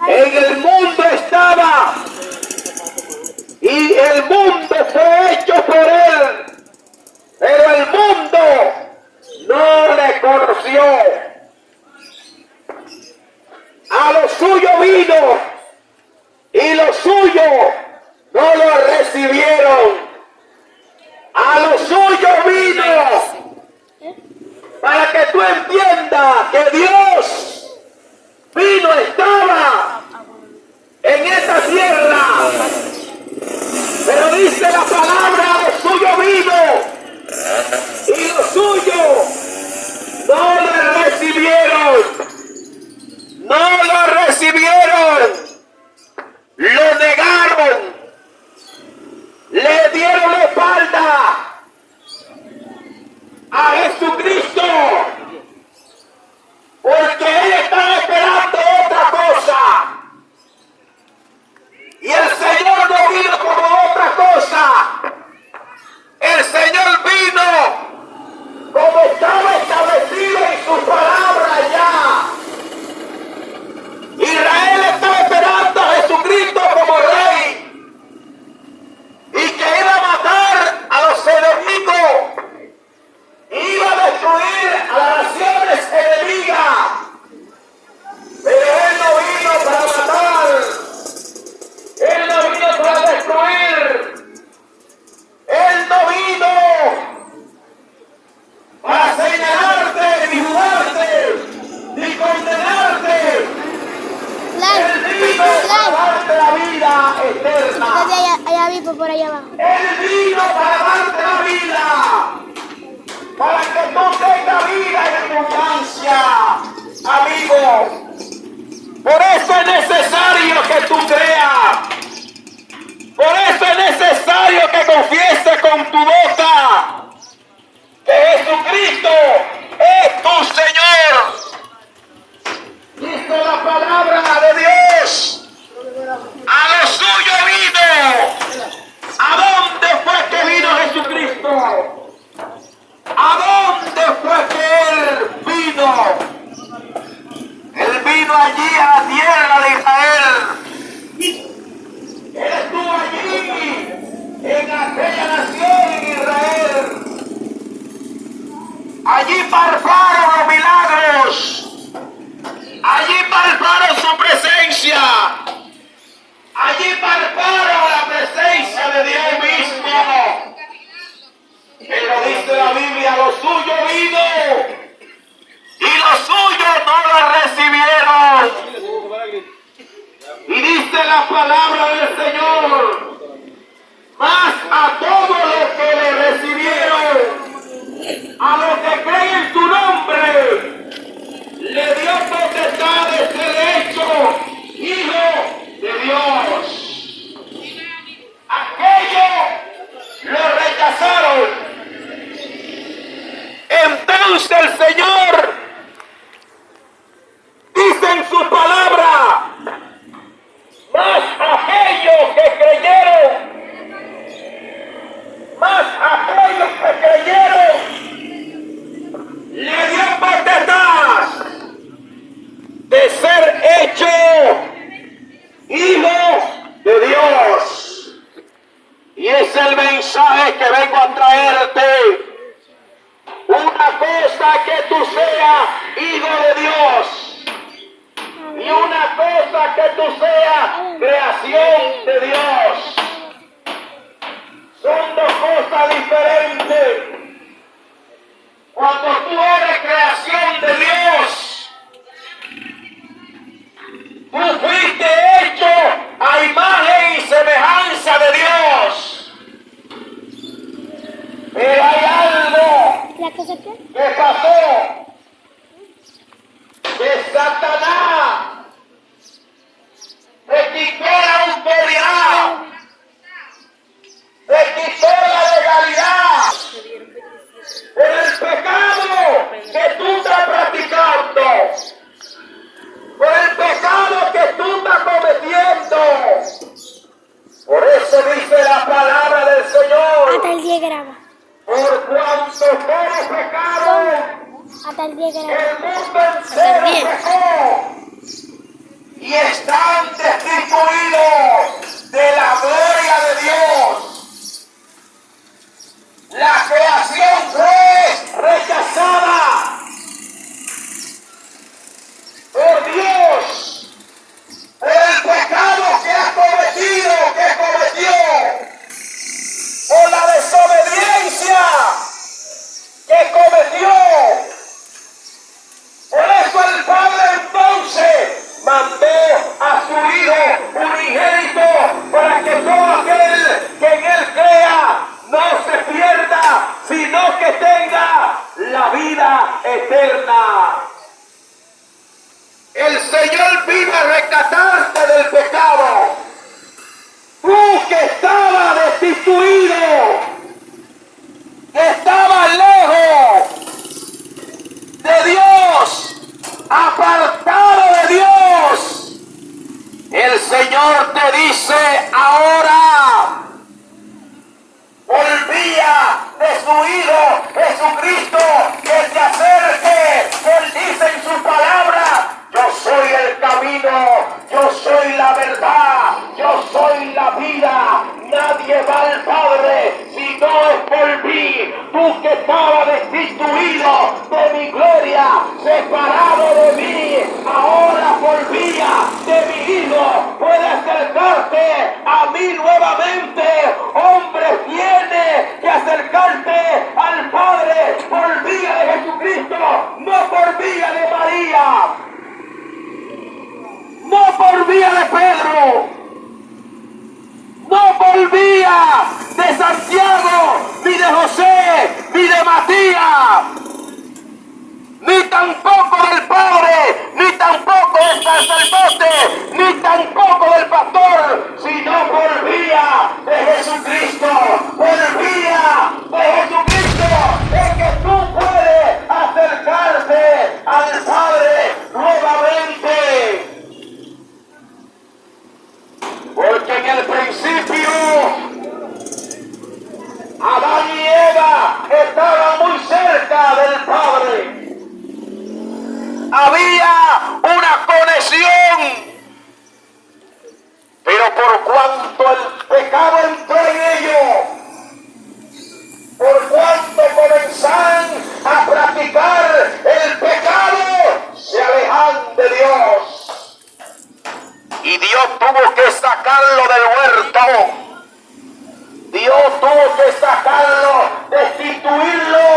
En el mundo estaba y el mundo fue hecho por él, pero el mundo no le conoció. A lo suyo vino y los suyos no lo recibieron. A lo suyo vino para que tú entiendas que Dios vino, estaba en esta tierra, pero dice la palabra, lo suyo vino y lo suyo no lo recibieron, no lo recibieron, lo negaron, le dieron la espalda a Jesucristo, porque él estaba esperando otra cosa. Y el Señor no vino como otra cosa. El Señor vino como estaba establecido en su palabra ya. Israel estaba esperando a Jesucristo como rey y que iba a matar a los enemigos, iba a destruir a las naciones enemigas. Pero él no vino para matar, él no vino para destruir, él no vino para señalarte, ni juzgarte, ni condenarte. Él vino para darte la vida eterna. Allá vivo por allá abajo. Él vino para darte la vida, para que tú tengas vida en abundancia, amigo. Por eso es necesario que tú creas. Por eso es necesario que confieses con tu boca que Jesucristo es tu Señor. Dice la palabra de Dios, a lo suyo vino. ¿A dónde fue que vino Jesucristo? ¿A dónde fue que Él vino? Él vino allí a la tierra de Israel. Él estuvo allí, en aquella nación, en Israel. Allí palparon los milagros. Allí palparon su presencia. Allí palparon la presencia de Dios mismo. Pero dice la Biblia, lo suyo vino y los suyos no lo recibieron. Y dice la palabra del Señor, mas a todos los que le recibieron, a los que creen en su nombre, le dio potestad de ser hecho hijo de Dios. Aquellos lo rechazaron. Entonces el Señor dice en su palabra, mas aquellos que creyeron, le dio potestad de ser hecho hijo de Dios. Y es el mensaje que vengo a traerte. Una cosa que tú seas hijo de Dios y una cosa que tú seas creación de Dios. Son dos cosas diferentes. Cuando tú eres creación de Dios, tú fuiste hecho a imagen y semejanza de Dios. Pero hay algo ¿La cosa qué? que pasó, que Satanás le quitó la autoridad, le quitó la legalidad por el pecado que tú estás practicando, por el pecado que tú estás cometiendo. Por eso dice la palabra del Señor, Hasta el 10 graba. por cuanto todo pecado, Hasta el 10 graba. el mundo entero pecó y y están destituidos de la gloria de Dios. La creación fue rechazada por Dios, por el pecado que cometió, por la desobediencia que cometió. Por eso el Padre entonces mandó a su Hijo unigénito para que todo aquel que en Él crea no se pierda, sino que tenga la vida eterna. El Señor vino a rescatarte del pecado. Tú que estabas destituido, que estabas lejos de Dios, apartado de Dios, el Señor te dice ahora, por vía de su Hijo Jesucristo, que te acerque. Él dice en su palabra: yo soy el camino, yo soy la verdad, yo soy la vida. Nadie va al Padre si no es por mí. Tú que estabas destituido de mi gloria, separado de mí, ahora por vía de mi Hijo puedes acercarte a mí nuevamente. Hombre, tienes que acercarte al Padre por vía de Jesucristo, no por vía de María, no por vía de Pedro, no por vía de Santiago, ni de José, ni de Matías, ni tampoco del Padre, ni tampoco del sacerdote, ni tampoco del pastor, sino por vía de Jesucristo. Por vía de Jesucristo es que tú puedes acercarte al Padre nuevamente. Porque en el principio Adán y Eva estaban muy cerca del Padre. Había una conexión, pero por cuanto el pecado entró en ellos, por cuanto comenzaron a practicar el pecado, se alejan de Dios. Y Dios tuvo que sacarlo del huerto. Dios tuvo que sacarlo, destituirlo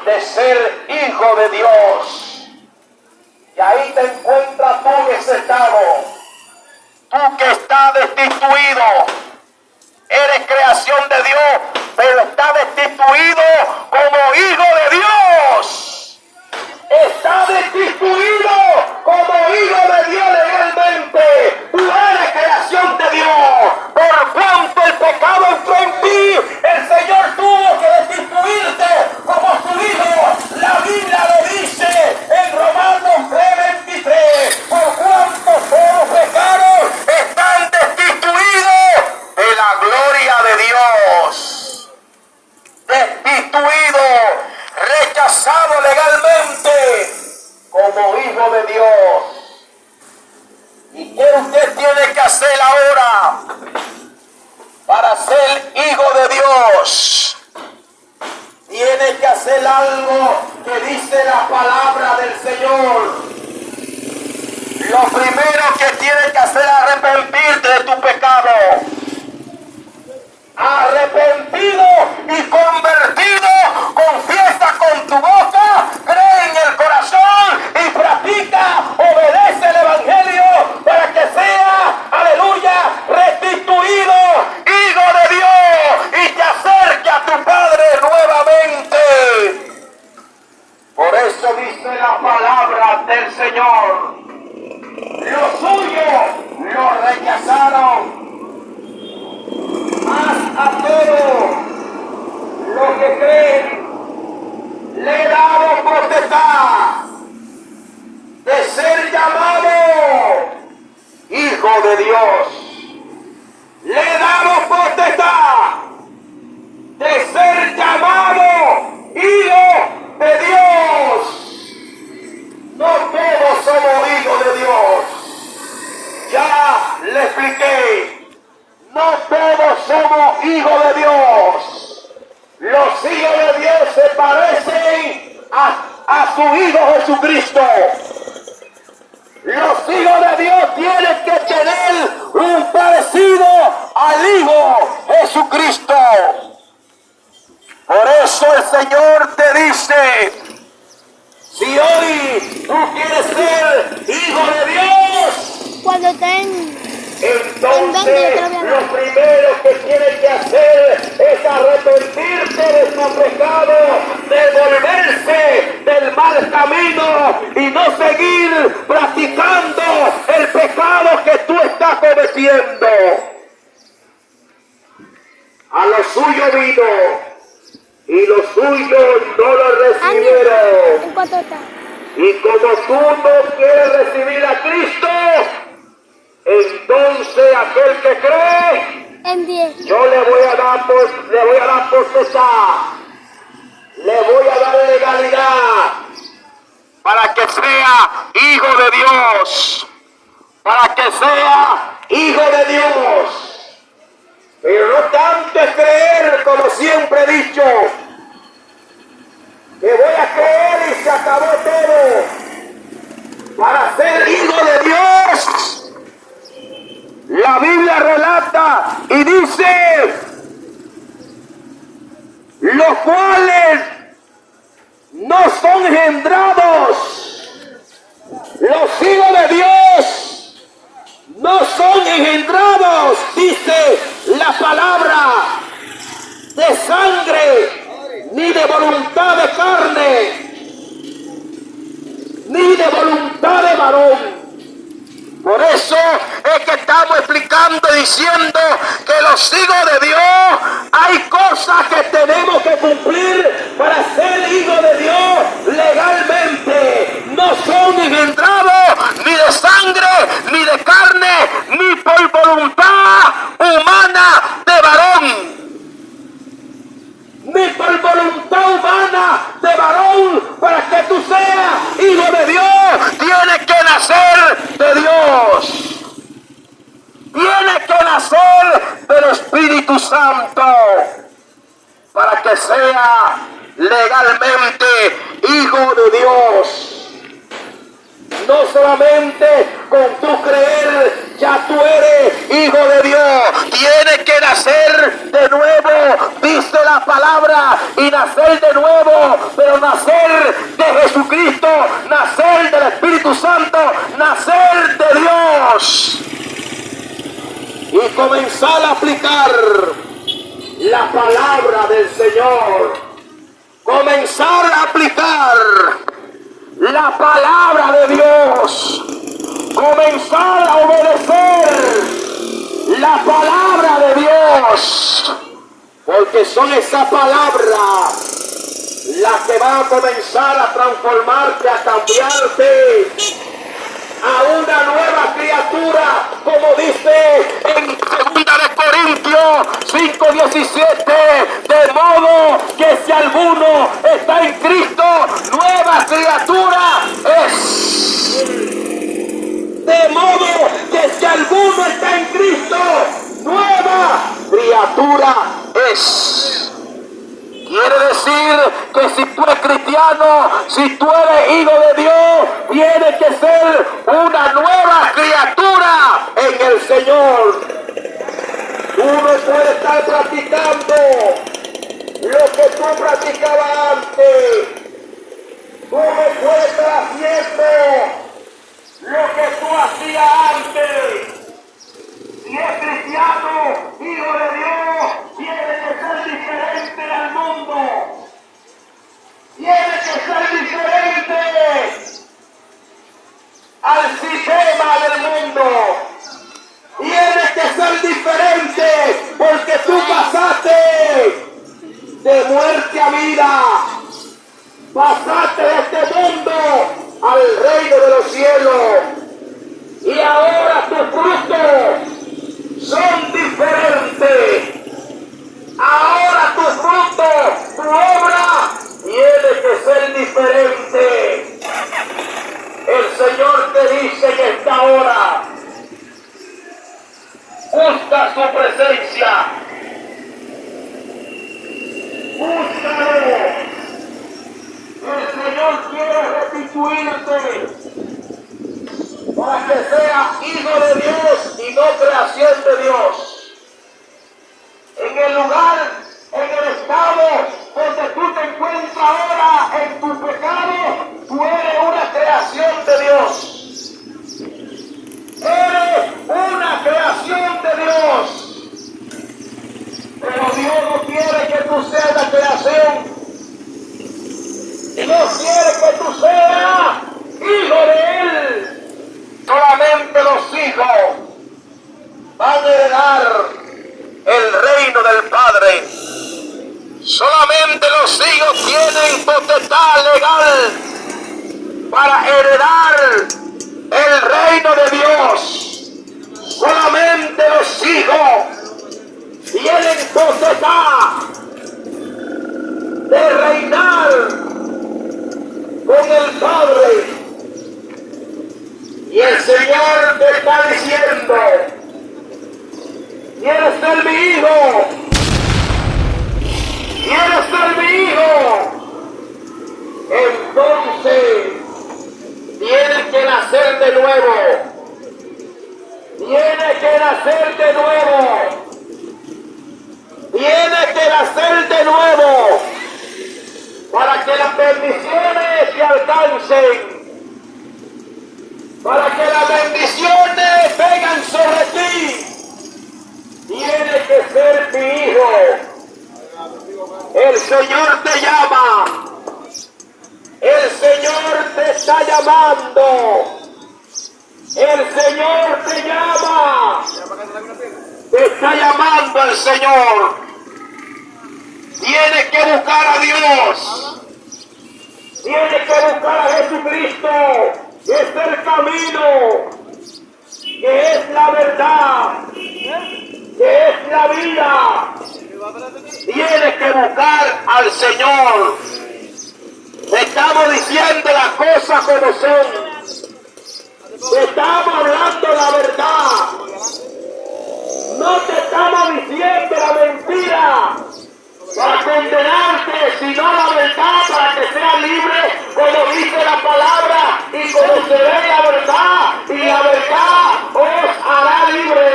de ser hijo de Dios. Y ahí te encuentras tú en ese estado. Tú que estás destituido. Eres creación de Dios, pero estás destituido como hijo de Dios. Está destituido como hijo de Dios legalmente. Tú eres creación de Dios. Por cuanto el pecado entró en ti, el Señor tuvo que destituirte como su hijo. La Biblia lo dice en Romanos 3:23. Por cuanto todos pecados están destituidos de la gloria de Dios. Destituido, rechazado legalmente como hijo de Dios. ¿Y qué usted tiene que hacer ahora para ser hijo de Dios? Tiene que hacer algo que dice la palabra del Señor. Lo primero que tienes que hacer es arrepentirte de tu pecado. Arrepentido y convertido, confiesa con tu boca, cree en el corazón y practica, obedece el Evangelio para que sea, aleluya, restituido, hijo de Dios, y te acerque a tu Padre nuevamente. Por eso dice la palabra del Señor: los suyos lo rechazaron. Mas a todos los que creen le he dado potestad de ser llamado hijo de Dios. Le he dado potestad de ser llamado hijo de Dios. No todos somos hijos de Dios. Jesucristo. Los hijos de Dios tienen que tener un parecido al Hijo Jesucristo. Por eso el Señor te dice, si hoy tú quieres ser hijo de Dios, Cuando estén entonces lo primero que tienes que hacer es arrepentirte de tu pecado, devolverse del mal camino y no seguir practicando el pecado que tú estás cometiendo. A lo suyo vino y los suyos no lo recibieron. ¿En cuánto está? Y como tú no quieres recibir a Cristo, entonces aquel que cree, En 10. yo le voy a dar potestad, le voy a dar legalidad para que sea hijo de Dios, para que sea hijo de Dios. Pero no tanto es creer, como siempre he dicho, que voy a creer y se acabó todo. Para ser hijo de Dios, la Biblia relata y dice, los cuales no son engendrados. Los hijos de Dios no son engendrados, dice la palabra, de sangre, ni de voluntad de carne, ni de voluntad de varón. Por eso es que estamos explicando y diciendo que los hijos de Dios, hay cosas que tenemos que cumplir para ser hijos de Dios legalmente. No son engendrados ni de sangre, ni de carne, ni por voluntad humana de varón. Ni por voluntad humana de varón, para que tú seas hijo de Dios, tienes que nacer de Dios. Tienes que nacer del Espíritu Santo, para que sea legalmente hijo de Dios. No solamente con tu creer ya tú eres hijo de Dios, tienes que nacer de nuevo, dice la palabra, y nacer de nuevo, pero nacer de Jesucristo, nacer del Espíritu Santo, nacer de Dios y comenzar a aplicar la palabra del Señor, comenzar a aplicar la palabra de Dios, comenzar a obedecer la palabra de Dios, porque son esa palabra la que va a comenzar a transformarte, a cambiarte a una nueva criatura, como dice en 2 Corintios 5:17, de modo que si alguno está en Cristo, nueva criatura es. De modo que si alguno está en Cristo, nueva criatura es. Quiere decir que si tú eres cristiano, si tú eres hijo de Dios, tienes que ser una nueva criatura en el Señor. Tú no puedes estar practicando lo que tú practicabas antes. Tú no puedes estar haciendo lo que tú hacías antes. Si es cristiano, hijo de Dios, tiene que ser diferente al mundo. Tiene que ser diferente al sistema del mundo. Tiene que ser diferente porque tú pasaste de muerte a vida. Pasaste de este mundo al reino de los cielos. Y ahora tus frutos son diferentes. Ahora tu fruto, tu obra, tiene que ser diferente. El Señor te dice en esta hora, busca su presencia. Búscalo. El Señor quiere restituir para que sea hijo de Dios y no creación de Dios. En el lugar, en el estado donde tú te encuentras ahora en tu pecado, tú eres una creación de Dios. Eres una creación de Dios. Pero Dios no quiere que tú seas la creación. No quiere que tú seas hijo de Él. Solamente los hijos van a heredar el reino del Padre. Solamente los hijos tienen potestad legal para heredar el reino de Dios. Solamente los hijos tienen potestad de reinar con el Padre. Y el Señor te está diciendo: ¿quieres ser mi hijo? ¿Quieres ser mi hijo? Entonces tienes que nacer de nuevo. Tienes que nacer de nuevo. Tienes que nacer de nuevo para que las bendiciones te alcancen. Para que las bendiciones vengan sobre ti. Tienes que ser mi hijo. El Señor te llama. El Señor te está llamando. El Señor te llama. Te está llamando el Señor. Tienes que buscar a Dios. Tienes que buscar a Jesucristo, que es el camino, que es la verdad, que es la vida. Tienes que buscar al Señor. Te estamos diciendo las cosas como son. Te estamos hablando la verdad. No te estamos diciendo la mentira para condenarte, sino la verdad para que seas libre, como dice la palabra, y conoceréis la verdad, y la verdad os hará libre.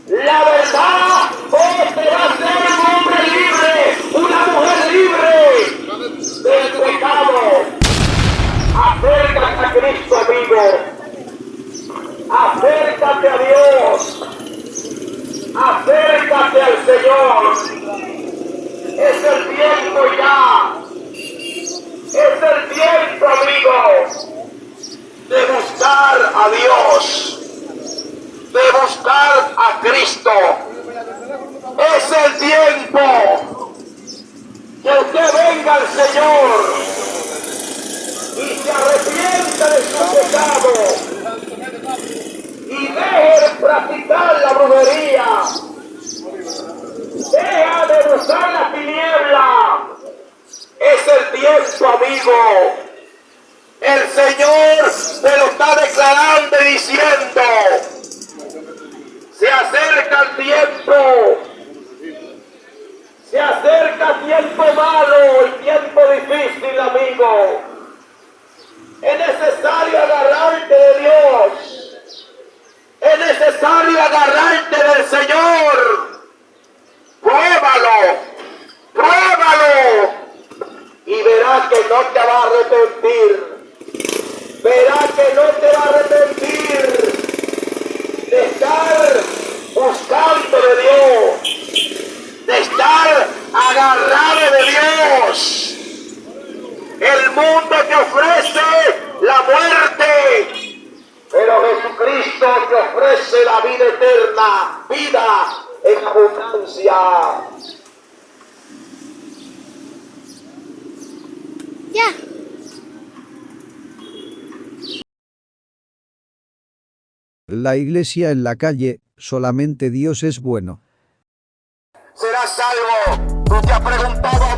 La verdad os te va a hacer un hombre libre, una mujer libre del pecado. Acércate a Cristo, amigo. Acércate a Dios. Acércate al Señor. Es el tiempo ya. Es el tiempo, amigo, de buscar a Dios. De buscar a Cristo. Es el tiempo que usted venga al Señor y se arrepienta de su pecado y deje de practicar la brujería. Deja de usar la tiniebla. Es el tiempo, amigo. El Señor te lo está declarando y diciendo: se acerca el tiempo. Se acerca tiempo malo y tiempo difícil, amigo. Es necesario agarrarte de Dios. Es necesario agarrarte del Señor. Pruébalo. Pruébalo. Y verás que no te va a arrepentir. Verás que no te va a arrepentir de estar buscando de Dios, de estar agarrado de Dios. El mundo te ofrece la muerte, pero Jesucristo te ofrece la vida eterna, vida en abundancia. Ya. La iglesia en la calle, solamente Dios es bueno. Serás salvo. Tú te has preguntado